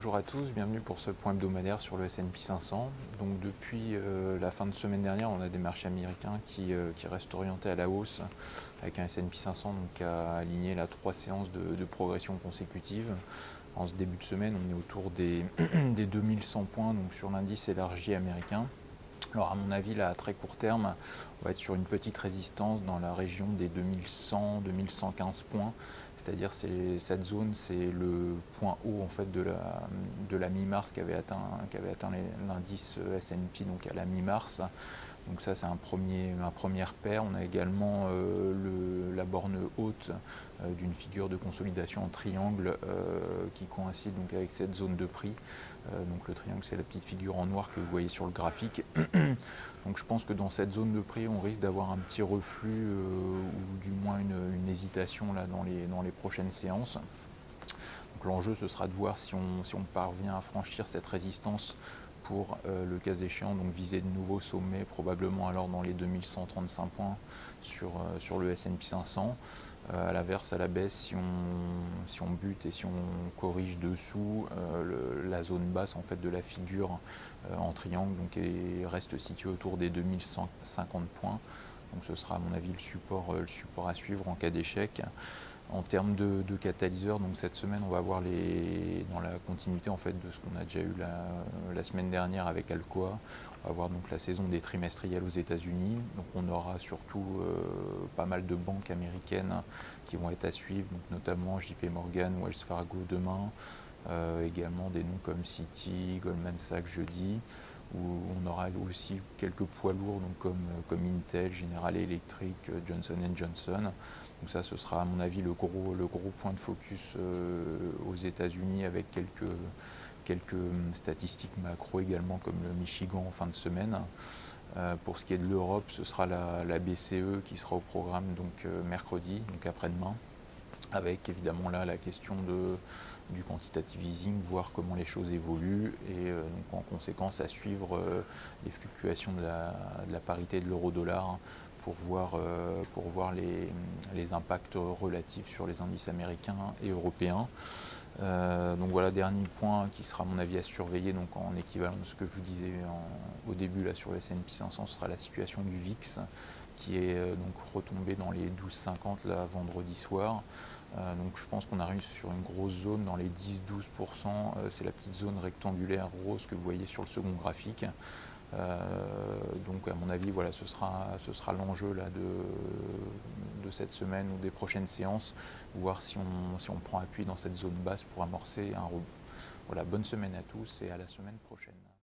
Bonjour à tous, bienvenue pour ce point hebdomadaire sur le S&P 500. Donc depuis la fin de semaine dernière, on a des marchés américains qui restent orientés à la hausse avec un S&P 500 donc, qui a aligné là 3 séances de progression consécutive. En ce début de semaine, on est autour des, des 2100 points donc sur l'indice élargi américain. Alors à mon avis, là, à très court terme, on va être sur une petite résistance dans la région des 2100-2115 points. C'est-à-dire cette zone, c'est le point haut en fait, de la mi-mars qu'avait atteint l'indice S&P donc à la mi-mars. Donc ça c'est un premier repère. On a également la borne haute d'une figure de consolidation en triangle qui coïncide donc avec cette zone de prix. Donc le triangle c'est la petite figure en noir que vous voyez sur le graphique. Donc je pense que dans cette zone de prix on risque d'avoir un petit reflux ou du moins une hésitation là, dans les prochaines séances. Donc l'enjeu ce sera de voir si on parvient à franchir cette résistance pour le cas échéant donc viser de nouveaux sommets probablement alors dans les 2135 points sur le S&P 500. À l'inverse, à la baisse, si on bute et si on corrige dessous, la zone basse en fait de la figure en triangle donc reste située autour des 2150 points. Donc ce sera à mon avis le support à suivre en cas d'échec. En termes de catalyseurs, donc cette semaine, on va avoir dans la continuité en fait de ce qu'on a déjà eu la semaine dernière avec Alcoa. On va avoir donc la saison des trimestriels aux États-Unis. Donc on aura surtout pas mal de banques américaines qui vont être à suivre, donc notamment JP Morgan, Wells Fargo demain, également des noms comme Citi, Goldman Sachs jeudi, où on aura aussi quelques poids lourds donc comme Intel, General Electric, Johnson Johnson. Donc ça, ce sera à mon avis le gros point de focus aux États-Unis avec quelques statistiques macro également comme le Michigan en fin de semaine. Pour ce qui est de l'Europe, ce sera la BCE qui sera au programme donc mercredi, donc après-demain, avec évidemment là la question du quantitative easing, voir comment les choses évoluent et donc en conséquence à suivre les fluctuations de la parité de l'euro-dollar pour voir les impacts relatifs sur les indices américains et européens. Donc voilà, dernier point qui sera à mon avis à surveiller, donc en équivalent de ce que je vous disais au début là sur le S&P 500, ce sera la situation du VIX qui est donc retombé dans les 12,50 là vendredi soir. Donc je pense qu'on arrive sur une grosse zone dans les 10-12%, c'est la petite zone rectangulaire rose que vous voyez sur le second graphique. Donc à mon avis, voilà, ce sera l'enjeu là de cette semaine ou des prochaines séances, voir si on prend appui dans cette zone basse pour amorcer un rebond. Voilà, bonne semaine à tous et à la semaine prochaine.